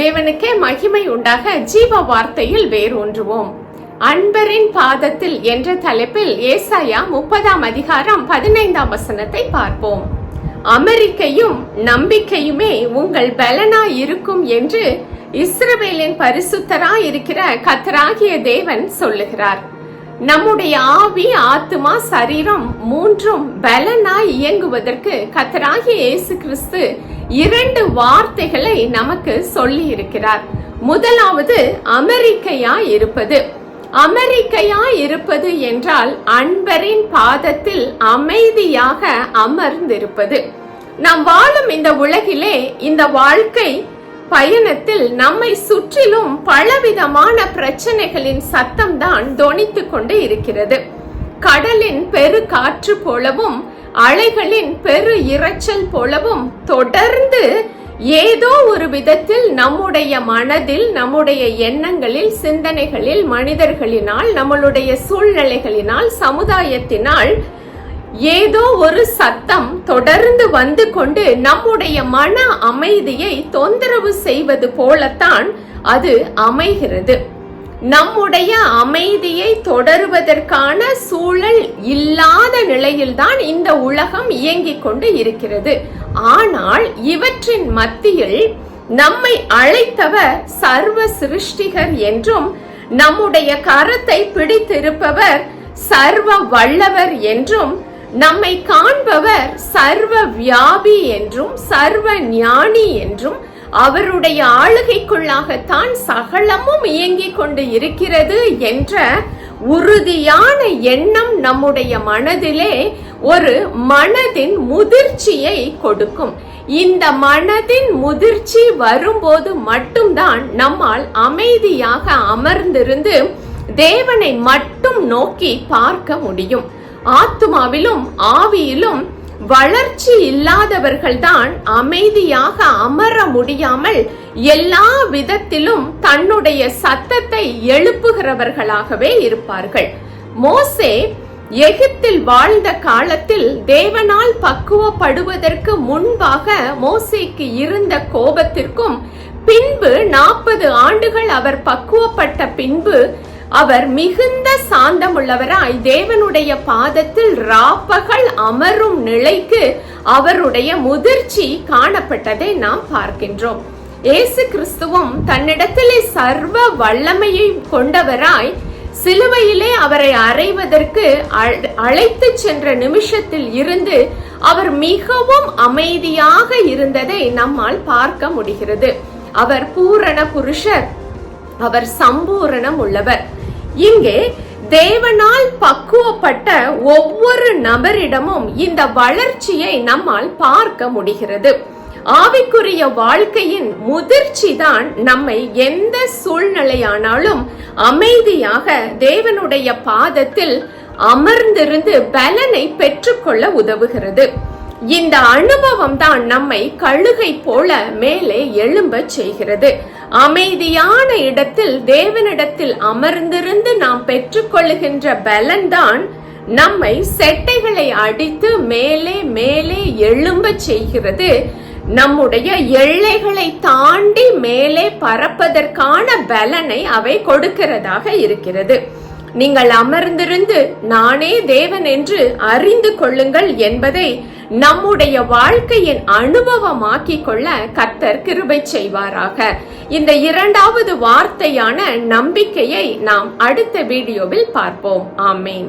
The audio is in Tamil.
தேவனுக்கே மகிமை உண்டாக. ஜீவ வார்த்தையில் வேரூன்றுவோம். அன்பரின் பாதத்தில் என்ற தலைப்பில் ஏசாயா 30ஆம் அதிகாரம் 15ஆம் வசனத்தை பார்ப்போம். அமெரிக்கையும் நம்பிக்கையுமே உங்கள் பலனாய் இருக்கும் என்று இஸ்ரவேலின் பரிசுத்தராய் இருக்கிற கர்த்தராகிய தேவன் சொல்லுகிறார். நம்முடைய ஆவி, ஆத்துமா, சரீரம் மூன்றும் பலனாய் இயங்குவதற்கு கர்த்தராகிய இயேசு கிறிஸ்து 2 வார்த்தைகளை நமக்கு சொல்லி இருக்கிறார். முதலாவது அமெரிக்கையாய் இருப்பது. அமெரிக்கையாய் இருப்பது என்றால் அன்பரின் பாதத்தில் அமைதியாக அமர்ந்திருப்பது. நாம் வாழும் இந்த உலகிலே, இந்த வாழ்க்கை பயணத்தில் நம்மை சுற்றிலும் பலவிதமான பிரச்சனைகளின் சத்தம் தான் தொனித்துக் கொண்டு இருக்கிறது. கடலின் பெரு காற்று போலவும் அலைகளின் பெரு இரைச்சல் போலவும் தொடர்ந்து ஏதோ ஒரு விதத்தில் நம்முடைய மனதில், நம்முடைய எண்ணங்களில், சிந்தனைகளில், மனிதர்களினால், நம்மளுடைய சூழ்நிலைகளினால், சமுதாயத்தினால் ஏதோ ஒரு சத்தம் தொடர்ந்து வந்து கொண்டு நம்முடைய மன அமைதியை தொந்தரவு செய்வது போலத்தான் அது அமைகிறது. நம்முடைய அமைதியை தொடருவதற்கான சூழல் இல்லாத நிலையில்தான் இந்த உலகம் இயங்கிக் கொண்டு இருக்கிறது. ஆனால் இவற்றின் மத்தியில் நம்மை அழைத்தவர் சர்வ சிருஷ்டிகர் என்றும், நம்முடைய கரத்தை பிடித்திருப்பவர் சர்வ வல்லவர் என்றும், நம்மை காண்பவர் சர்வ வியாபி என்றும், சர்வ ஞானி என்றும், அவருடைய ஆளுகைக்குள்ளாகத்தான் சகலமும் இயங்கிக் கொண்டு இருக்கிறது என்ற உறுதியான எண்ணம் நம்முடைய மனதிலே ஒரு மனதின் முதிர்ச்சியை கொடுக்கும். இந்த மனதின் முதிர்ச்சி வரும்போது மட்டும்தான் நம்மால் அமைதியாக அமர்ந்திருந்து தேவனை மட்டும் நோக்கி பார்க்க முடியும். ஆத்துமாவிலும் ஆவியிலும் வளர்ச்சி இல்லாதவர்கள்தான் அமைதியாக அமர முடியாமல் எல்லா விதத்திலும் தன்னுடைய சத்தத்தை எழுப்புகிறவர்களாகவே இருப்பார்கள். மோசே எகிப்தில் வாழ்ந்த காலத்தில் தேவனால் பக்குவப்படுவதற்கு முன்பாக மோசேக்கு இருந்த கோபத்திற்கும் பின்பு 40 ஆண்டுகள் அவர் பக்குவப்பட்ட பின்பு அவர் மிகுந்த சாந்தமுள்ளவராய் தேவனுடைய பாதத்தில் ராப்பகல் அமரும் நிலைக்கு அவருடைய முதிர்ச்சி காணப்பட்டதை நாம் பார்க்கின்றோம். இயேசு கிறிஸ்துவும் தன்னிடத்திலே சர்வ வல்லமையை கொண்டவராய் சிலுவையிலே அவரை அறைவதற்கு அழைத்து சென்ற நிமிஷத்தில் இருந்து அவர் மிகவும் அமைதியாக இருந்ததை நம்மால் பார்க்க முடிகிறது. அவர் பூரண புருஷர், அவர் சம்பூரணம் உள்ளவர். இங்கே தேவனால் பக்குவப்பட்ட ஒவ்வொரு நபரிடமும் இந்த வளர்ச்சியை நம்மால் பார்க்க முடிகிறது. ஆவிக்குரிய வாழ்க்கையின் முதிர்ச்சி தான் நம்மை எந்த சூழ்நிலையானாலும் அமைதியாக தேவனுடைய பாதத்தில் அமர்ந்திருந்து பலனை பெற்றுக்கொள்ள உதவுகிறது. இந்த அனுபவம் தான் நம்மை கழுகை போல மேலே எழும்ப செய்கிறது. அமைதியான இடத்தில் தேவனிடத்தில் அமர்ந்திருந்து நாம் பெற்றுக்கொள்ளுகின்ற பலன்தான் நம்மை செட்டைகளை அடித்து மேலே மேலே எழும்ப செய்கிறது. நம்முடைய எல்லைகளை தாண்டி மேலே பறப்பதற்கான பலனை அவை கொடுக்கிறதாக இருக்கிறது. நீங்கள் அமர்ந்திருந்து நானே தேவன் என்று அறிந்து கொள்ளுங்கள் என்பதை நம்முடைய வாழ்க்கையின் அனுபவமாக்கிக் கொள்ள கர்த்தர் கிருபை செய்வாராக. இந்த 2வது வார்த்தையான நம்பிக்கையை நாம் அடுத்த வீடியோவில் பார்ப்போம். ஆமேன்.